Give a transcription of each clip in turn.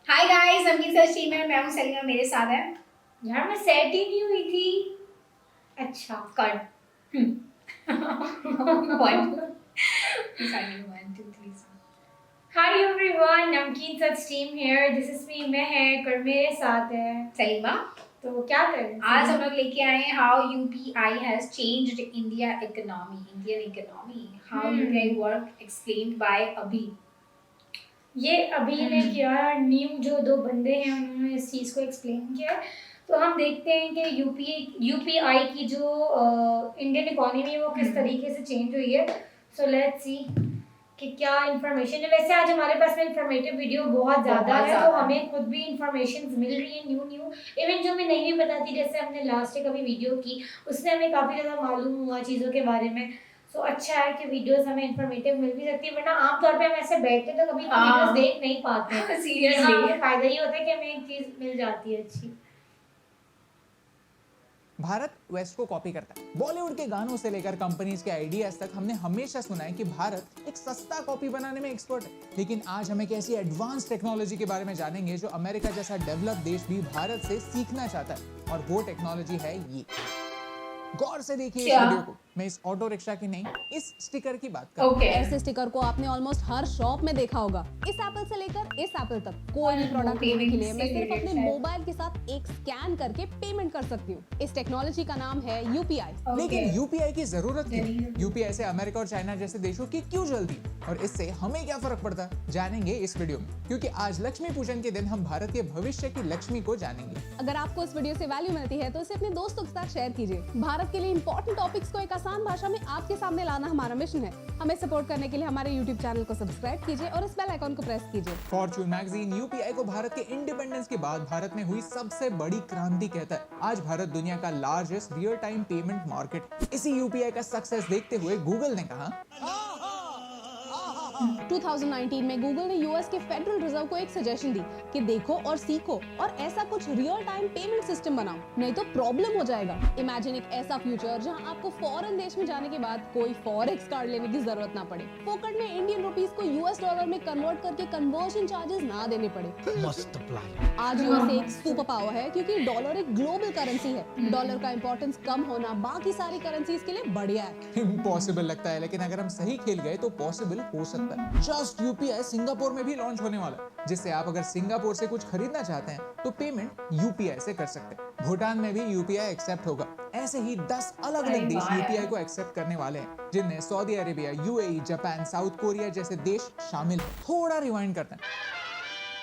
Hi guys, अमृत search team में मैं हूं सलीमा, मेरे साथ है यार मैं सेट ही नहीं हुई थी। अच्छा कट 1 2 3 हाय एवरीवन, नमकीन सच team here. This is me Mahek और मेरे साथ है सलीमा। तो क्या कर रहे हैं आज हम लोग लेके आए हैं how UPI has changed Indian economy, how UPI work explained bye अभी। ये अभी ने किया, न्यू जो दो बंदे हैं उन्होंने इस चीज़ को एक्सप्लेन किया। तो हम देखते हैं कि यूपीआई की जो इंडियन इकोनॉमी है वो किस तरीके से चेंज हुई है। सो लेट्स सी कि क्या इन्फॉर्मेशन है। वैसे आज हमारे पास में इन्फॉर्मेटिव वीडियो बहुत ज़्यादा है, तो हमें खुद भी इन्फॉर्मेशन मिल रही है न्यू इवन जो हमें नहीं भी पता थी। जैसे हमने लास्ट एक अभी वीडियो की, उससे हमें काफ़ी ज़्यादा मालूम हुआ चीज़ों के बारे में। सो अच्छा है कि वीडियोस हमें इन्फॉर्मेटिव मिल भी सकती है, वरना आमतौर पे हम ऐसे बैठते तो कभी वीडियोस देख नहीं पाते हैं। सीरियसली फायदा ये होता है कि हमें एक चीज़ मिल जाती है अच्छी। भारत वेस्ट को कॉपी करता है। बॉलीवुड के गानों से लेकर कंपनीज के आइडियाज तक हमने हमेशा सुना है कि भारत एक सस्ता कॉपी बनाने में एक्सपर्ट है। लेकिन आज हम एक ऐसी एडवांस टेक्नोलॉजी के बारे में जानेंगे जो अमेरिका जैसा डेवलप देश भी भारत से सीखना चाहता है, और वो टेक्नोलॉजी है ये। गौर से देखिए इस वीडियो को। मैं इस ऑटो रिक्शा की नहीं, इस स्टिकर की बात कर रहा हूं। ऐसे स्टिकर को आपने ऑलमोस्ट हर शॉप में देखा होगा। इस एप्पल से लेकर इस एप्पल तक कोई भी प्रोडक्ट लेने के लिए मैं सिर्फ अपने मोबाइल के साथ एक स्कैन करके पेमेंट कर सकती हूँ। इस टेक्नोलॉजी का नाम है यूपीआई। लेकिन यूपीआई की जरूरत क्यों? यूपीआई से अमेरिका और चाइना जैसे देशों की क्यों जल्दी, और इससे हमें क्या फर्क पड़ता है, जानेंगे इस वीडियो में। क्योंकि आज लक्ष्मी पूजन के दिन हम भारत के भविष्य की लक्ष्मी को जानेंगे। अगर आपको इस वीडियो से वैल्यू मिलती है तो इसे अपने दोस्तों के साथ शेयर कीजिए। भारत के लिए इंपॉर्टेंट टॉपिक्स को एक आसान भाषा में आपके सामने लाना हमारा मिशन है। हमें सपोर्ट करने के लिए हमारे YouTube चैनल को सब्सक्राइब कीजिए और इस बेल आइकॉन को प्रेस कीजिए। फॉर्च्यून मैगजीन यूपीआई को भारत के इंडिपेंडेंस के बाद भारत में हुई सबसे बड़ी क्रांति कहता है। आज भारत दुनिया का largest real time payment market. इसी यूपीआई का सक्सेस देखते हुए गूगल ने कहा 2019 में गूगल ने यूएस के फेडरल रिजर्व को एक सजेशन दी कि देखो और सीखो और ऐसा कुछ रियल टाइम पेमेंट सिस्टम बनाओ, नहीं तो प्रॉब्लम हो जाएगा। इमेजिन एक ऐसा फ्यूचर जहां आपको फॉरेन देश में जाने के बाद कोई फॉरेक्स कार्ड लेने की जरूरत ना पड़े, फोकट में इंडियन रुपीस को यूएस डॉलर में कन्वर्ट करके कन्वर्जन चार्जेस ना देने पड़े। मस्त प्लान। आज यूएस एक सुपर पावर है क्योंकि डॉलर एक ग्लोबल करेंसी है। डॉलर का इंपॉर्टेंस कम होना बाकी सारी करेंसीज के लिए बढ़िया है। इम्पॉसिबल लगता है, लेकिन अगर हम सही खेल गए तो पॉसिबल हो सकता है। जस्ट यूपीआई सिंगापुर में भी लॉन्च होने वाला है, जिससे आप अगर सिंगापुर से कुछ खरीदना चाहते हैं तो पेमेंट यूपीआई से कर सकते हैं। भूटान में भी यूपीआई एक्सेप्ट होगा। ऐसे ही 10 अलग-अलग देश यूपीआई को एक्सेप्ट करने वाले हैं, जिनमें Saudi Arabia, UAE, Japan, south Korea जैसे देश शामिल हैं। थोड़ा रिवाइंड करते हैं।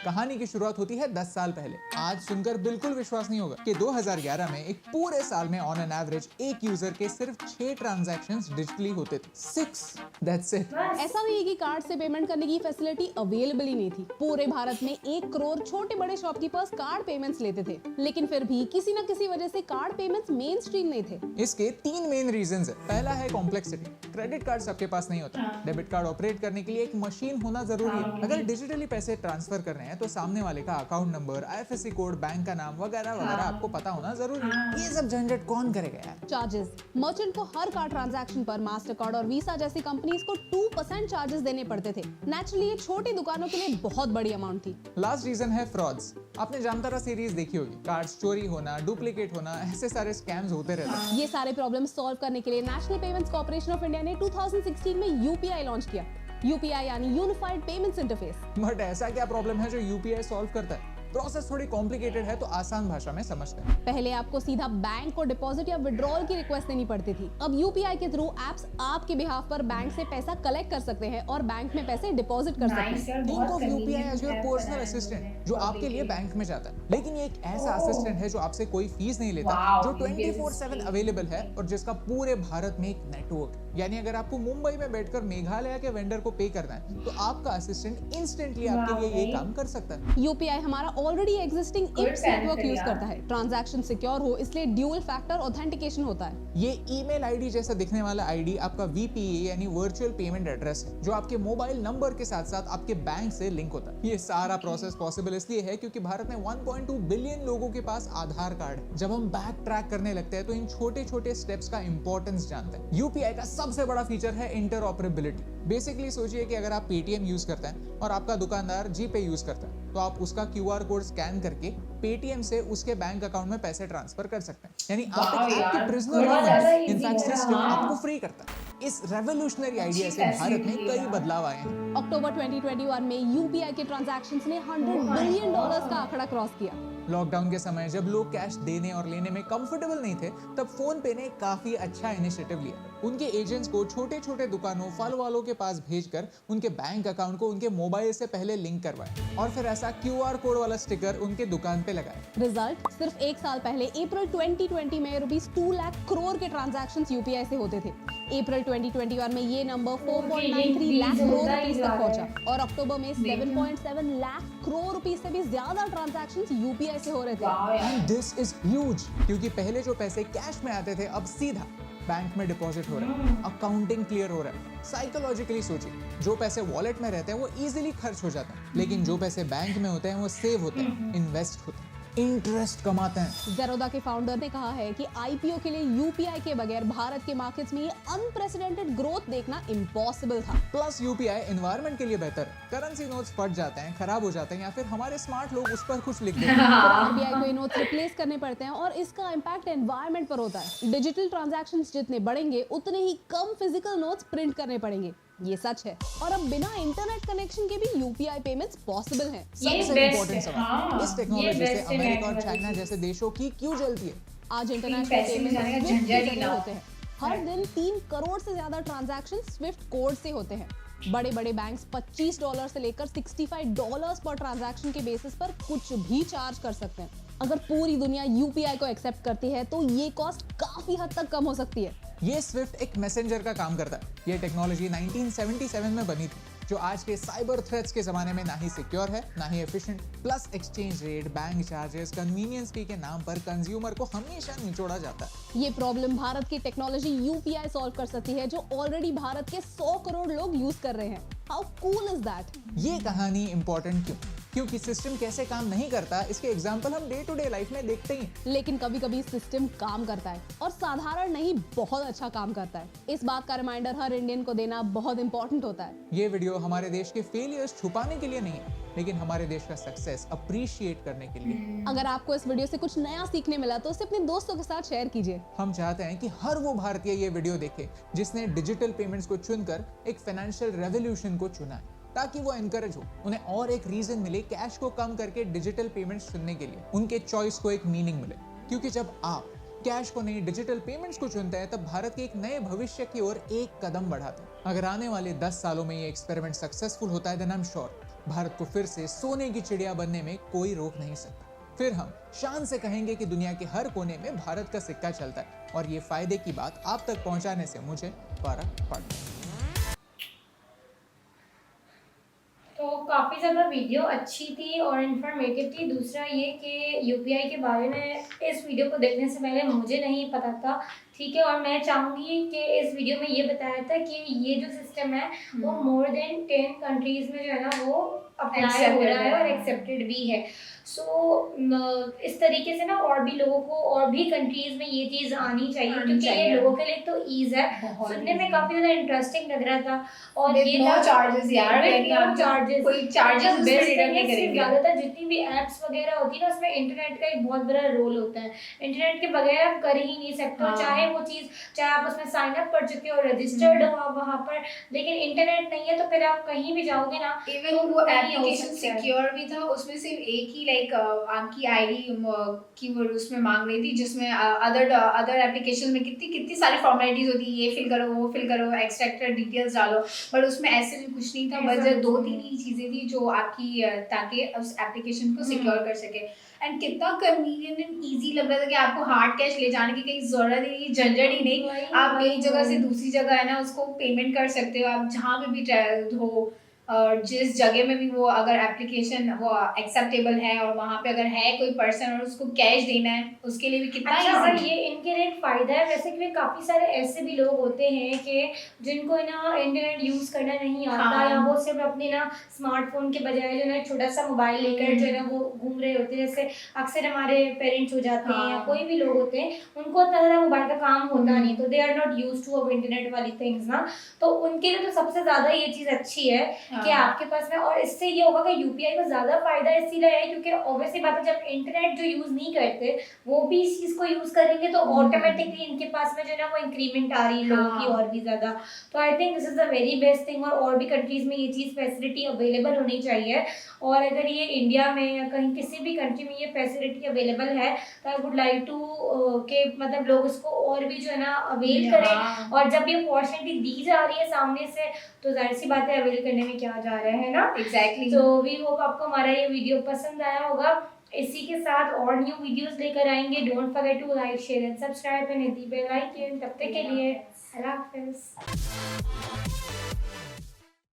कहानी की शुरुआत होती है 10 साल पहले। आज सुनकर बिल्कुल विश्वास नहीं होगा कि 2011 में एक पूरे साल में ऑन एन एवरेज एक यूजर के सिर्फ 6 ट्रांजैक्शंस डिजिटली होते थे। 6, दैट्स इट। ऐसा नहीं है कि कार्ड से पेमेंट करने की फैसिलिटी अवेलेबल ही नहीं थी। पूरे भारत में 1 करोड़ छोटे बड़े शॉपकीपर्स कार्ड पेमेंट्स लेते थे, लेकिन फिर भी किसी न किसी वजह से कार्ड पेमेंट्स मेन स्ट्रीम नहीं थे। इसके 3 मेन रीजंस है। पहला है कॉम्प्लेक्सिटी। क्रेडिट कार्ड सबके पास नहीं होता। डेबिट कार्ड ऑपरेट करने के लिए एक मशीन होना जरूरी है। अगर डिजिटली पैसे ट्रांसफर करने हैं तो सामने वाले का account number, IFSC code, bank का नाम वगैरह वगैरह आपको पता होना जरूरी है। ये सब झंझट कौन करेगा यार। चार्जेस। मर्चेंट को हर कार्ड ट्रांजैक्शन पर मास्टर कार्ड और वीसा जैसी कंपनीज को 2% चार्जेस देने पड़ते थे। नेचुरली ये छोटी दुकानों के लिए बहुत बड़ी अमाउंट थी। लास्ट रीजन है फ्रॉड्स। आपने जामतारा सीरीज देखी होगी। कार्ड चोरी होना, डुप्लीकेट होना, ऐसे सारे स्कैम्स होते रहते हैं। ये सारे प्रॉब्लम सॉल्व करने के लिए national payments corporation of India ने 2016 में यूपीआई लॉन्च किया। यूपीआई यानी यूनिफाइड पेमेंट्स इंटरफेस। बट ऐसा क्या प्रॉब्लम है जो यूपीआई सॉल्व करता है? प्रोसेस थोड़ी कॉम्प्लिकेटेड है तो आसान भाषा में समझते हैं। पहले आपको सीधा बैंक को डिपॉजिट या विड्रॉल की रिक्वेस्ट देनी पड़ती थी। अब यूपीआई के थ्रू एप्स आपके बिहाफ पर बैंक से पैसा कलेक्ट कर सकते हैं और बैंक में पैसे डिपॉजिट कर सकते हैं। Think of UPI as your personal assistant जो आपके लिए बैंक में जाता है। लेकिन ये एक ऐसा असिस्टेंट है जो आपसे कोई फीस नहीं लेता, जो 24/7 अवेलेबल है और जिसका पूरे भारत में एक नेटवर्क। यानी अगर आपको मुंबई में बैठकर मेघालय के वेंडर को पे करना है तो आपका असिस्टेंट इंस्टेंटली आपके लिए ये काम कर सकता है। यूपीआई हमारा ऑलरेडी एग्जिस्टिंग Good इप्स नेटवर्क benefit, यूज yeah. करता है। ट्रांजैक्शन सिक्योर हो इसलिए ड्यूल फैक्टर ऑथेंटिकेशन होता है। ये ईमेल आईडी जैसा दिखने वाला आईडी आपका वीपीए यानी वर्चुअल पेमेंट एड्रेस है, जो आपके मोबाइल नंबर के साथ साथ आपके बैंक से लिंक होता है। ये सारा प्रोसेस पॉसिबल इसलिए है क्योंकि भारत में 1.2 बिलियन लोगों के पास आधार कार्ड है। जब हम बैक ट्रैक करने लगते हैं तो इन छोटे छोटे स्टेप्स का इंपॉर्टेंस जानते हैं। यूपीआई का सबसे बड़ा फीचर है इंटरऑपरेबिलिटी। बेसिकली सोचिए कि अगर आप पेटीएम यूज करते हैं और आपका दुकानदार जीपे यूज करता है, तो आप उसका क्यूआर कोड स्कैन करके पेटीएम से उसके बैंक अकाउंट में पैसे ट्रांसफर कर सकते हैं। यानी आप Wow, एक यार, प्रिजनर बहुत ज़्यादा easy इनफैक्ट है, सिस्टम हाँ। आपको फ्री करता है। इस रेवोल्यूशनरी आइडिया से अच्छी भारत में facility कई है। बदलाव आए हैं। अक्टूबर 2021 में यूपीआई के ट्रांजैक्शंस ने 100 बिलियन डॉलर्स का आंकड़ा क्रॉस किया। लॉकडाउन के समय जब लोग कैश देने और लेने में कंफर्टेबल नहीं थे, तब फोन पे ने काफी अच्छा इनिशिएटिव लिया। उनके एजेंट्स को छोटे छोटे दुकानों, फल वालों के पास भेजकर उनके बैंक अकाउंट को उनके मोबाइल से पहले लिंक करवाया और फिर ऐसा क्यूआर कोड वाला स्टिकर उनके दुकान पे लगाया। रिजल्ट, सिर्फ एक साल पहले अप्रैल 2020 में रुपीस 2 लाख करोड़ के ट्रांजैक्शंस यूपीआई से होते थे। अप्रैल 2021 में ये नंबर 4.93 लाख करोड़ रुपीस तक पहुंचा और अक्टूबर में 7.7 लाख करोड़ रुपीस से भी ज्यादा ट्रांजैक्शंस यूपीआई से हो रहे थे। Wow, यार। एंड दिस इज ह्यूज, क्योंकि पहले जो पैसे कैश में आते थे अब सीधा बैंक में डिपॉजिट हो रहा है, अकाउंटिंग क्लियर हो रहा है। साइकोलॉजिकली सोचिए, जो पैसे वॉलेट में रहते हैं वो इजीली खर्च हो जाते हैं, लेकिन जो पैसे बैंक में होते हैं वो सेव होते हैं, इन्वेस्ट होते हैं, इंटरेस्ट कमाते हैं। ज़ेरोदा के फाउंडर ने कहा है कि आईपीओ के लिए यूपीआई के बगैर भारत के मार्केट्स में ये अनप्रेसिडेंटेड ग्रोथ देखना इम्पॉसिबल था। प्लस यूपीआई एनवायरनमेंट के लिए बेहतर है। करेंसी नोट्स फट जाते हैं, खराब हो जाते हैं या फिर हमारे स्मार्ट लोग उस पर कुछ लिख देते हैं। फिर आरबीआई को ये नोट्स रिप्लेस करने पड़ते हैं और इसका इम्पैक्ट एनवायरनमेंट पर होता है। डिजिटल ट्रांजैक्शंस जितने बढ़ेंगे उतने ही कम फिजिकल नोट्स प्रिंट करने पड़ेंगे, ये सच है। और अब बिना इंटरनेट कनेक्शन के भी यूपीआई पेमेंट्स पॉसिबल हैं। ये सबसे best इम्पोर्टेंट है, सवाल, हाँ, इस ये टेक्नोलॉजी से best है अमेरिका और network चाइना से। जैसे देशों की क्यों जलती है? आज इंटरनेशनल पैसे में जाने का पेमेंट्स झंझट ही ना हो। होते हैं। हर दिन 3 करोड़ से ज्यादा ट्रांजैक्शन स्विफ्ट कोड से होते हैं। बड़े बड़े बैंक्स $25 से लेकर $65 पर ट्रांजैक्शन के बेसिस पर कुछ भी चार्ज कर सकते हैं। अगर पूरी दुनिया यूपीआई को एक्सेप्ट करती है तो ये कॉस्ट काफी हद तक कम हो सकती है। ये स्विफ्ट एक मैसेंजर का काम करता है। ये टेक्नोलॉजी 1977 में बनी थी, जो आज के साइबर थ्रेट्स के जमाने में ना ही सिक्योर है ना ही efficient. Plus exchange rate, bank charges, convenience fee के नाम पर कंज्यूमर को हमेशा निचोड़ा जाता है। ये प्रॉब्लम भारत की टेक्नोलॉजी यूपीआई सॉल्व कर सकती है, जो ऑलरेडी भारत के 100 करोड़ लोग यूज कर रहे हैं। How cool is that? ये कहानी इंपॉर्टेंट क्यों? क्योंकि सिस्टम कैसे काम नहीं करता इसके एग्जाम्पल हम डे टू डे लाइफ में देखते ही हैं। लेकिन कभी कभी सिस्टम काम करता है और साधारण नहीं, बहुत अच्छा काम करता है। इस बात का रिमाइंडर हर इंडियन को देना बहुत इंपॉर्टेंट होता है। ये वीडियो हमारे देश के फेलियर्स छुपाने के लिए नहीं है, लेकिन हमारे देश का सक्सेस अप्रिशिएट करने के लिए। अगर आपको इस वीडियो से कुछ नया सीखने मिला तो उसे अपने दोस्तों के साथ शेयर कीजिए। हम चाहते हैं कि हर वो भारतीय ये वीडियो देखे जिसने डिजिटल पेमेंट्स को चुनकर एक फाइनेंशियल रेवोल्यूशन को चुना है, ताकि वो एनकरेज हो, उन्हें और एक रीजन मिले कैश को कम करके डिजिटल पेमेंट्स चुनने के लिए, उनके चॉइस को एक मीनिंग मिले। क्योंकि जब आप कैश को नहीं डिजिटल पेमेंट्स को चुनते हैं, तब भारत के एक नए भविष्य की ओर एक कदम बढ़ाते हैं। अगर आने वाले 10 सालों में ये एक्सपेरिमेंट सक्सेसफुल होता है, then I am sure Bharat को फिर से सोने की चिड़िया बनने में कोई रोक नहीं सकता। फिर हम शान से कहेंगे कि दुनिया के हर कोने में भारत का सिक्का चलता है, और ये फायदे की बात आप तक पहुंचाने से मुझे फर्क पड़ता है। तो काफ़ी ज़्यादा वीडियो अच्छी थी और इन्फॉर्मेटिव थी। दूसरा ये कि यूपीआई के बारे में इस वीडियो को देखने से पहले मुझे नहीं पता था, ठीक है। और मैं चाहूँगी कि इस वीडियो में ये बताया था कि ये जो सिस्टम है वो मोर देन 10 कंट्रीज़ में जो है ना वो अप्लाई हो रहा है और एक्सेप्टेड भी है। सो इस तरीके से ना और भी लोगों को और भी कंट्रीज़ में ये चीज़ आनी चाहिए, क्योंकि ये लोगों के लिए तो ईज़ है। सुनने में काफ़ी ज़्यादा इंटरेस्टिंग लग रहा था। और ये नो चार्जेस यार, चार्जेस कोई चार्जेस ज़्यादातर जितनी भी एप्स वगैरह होती है ना, उसमें इंटरनेट का एक बहुत बड़ा रोल होता है। इंटरनेट के बगैर आप कर ही नहीं सकते हो, चाहे वो चीज़, चाहे आप उसमें साइन अप कर चुके हो, रजिस्टर्ड हो वहाँ पर, लेकिन इंटरनेट नहीं है तो फिर आप कहीं भी जाओगे ना, इवन तो वो नहीं हो एप्लीकेशन सकता है। सिक्योर भी था, उसमें सिर्फ एक ही आपकी आईडी की वो उसमें मांग रही थी, जिसमें अदर एप्लीकेशन में कितनी सारी फॉर्मेलिटीज होती है, ये फिल करो, वो फिल करो, एक्सट्रैक्टर डिटेल्स डालो, बट उसमें ऐसे भी कुछ नहीं था। बस 2-3 ही चीज़ें थी जो आपकी ताकि उस एप्लीकेशन को सिक्योर कर सके। एंड कितना कन्वीनियंट एंड ईजी लग रहा था कि आपको हार्ड कैश ले जाने की कहीं ज़रूरत ही नहीं, झंझट ही नहीं। आप एक जगह से दूसरी जगह है ना उसको पेमेंट कर सकते हो, आप जहाँ पे भी हो। और जिस जगह में भी वो अगर एप्लीकेशन वो एक्सेप्टेबल है और वहाँ पे अगर है कोई पर्सन और उसको कैश देना है उसके लिए भी कितना अच्छा, और easy ये इनके लिए एक फ़ायदा है वैसे कि काफ़ी सारे ऐसे भी लोग होते हैं कि जिनको ना इंटरनेट यूज़ करना नहीं आता, हाँ। या वो सिर्फ अपने ना स्मार्टफोन के बजाय जो है ना छोटा सा मोबाइल लेकर जो है ना वो घूम रहे होते हैं। जैसे अक्सर हमारे पेरेंट्स हो जाते हैं या हाँ। कोई भी लोग होते हैं, उनको इतना ज़्यादा मोबाइल का काम होता नहीं, तो they are not used to अब इंटरनेट वाली थिंग्स ना। तो उनके लिए तो सबसे ज़्यादा ये चीज़ अच्छी है कि हाँ। आपके पास में, और इससे ये होगा कि यूपीआई को ज़्यादा फ़ायदा इसीलिए है क्योंकि ऑब्वियसली बात है, जब इंटरनेट जो यूज़ नहीं करते वो भी इस चीज़ को यूज़ करेंगे तो ऑटोमेटिकली इनके पास में जो है ना वो इंक्रीमेंट आ रही है लोगों की हाँ। और भी ज़्यादा। तो I think this is the very best thing, और भी कंट्रीज़ में ये चीज़ फैसिलिटी अवेलेबल होनी चाहिए। और अगर ये इंडिया में या कहीं किसी भी कंट्री में ये फैसिलिटी अवेलेबल है तो आई वुड लाइक टू के मतलब लोग इसको और भी जो है ना अवेल करें। हाँ। और जब ये अपॉर्चुनिटी दी जा रही है सामने से तो जाहिर सी बात है अवेल करने में क्या जा रहा है ना। एग्जैक्टली। तो वी होप आपको हमारा ये वीडियो पसंद आया होगा। इसी के साथ और न्यू वीडियोस लेकर आएंगे। Don't forget to like, share and subscribe and hit the bell icon. तब तक के लिए अल्लाह हाफिज़।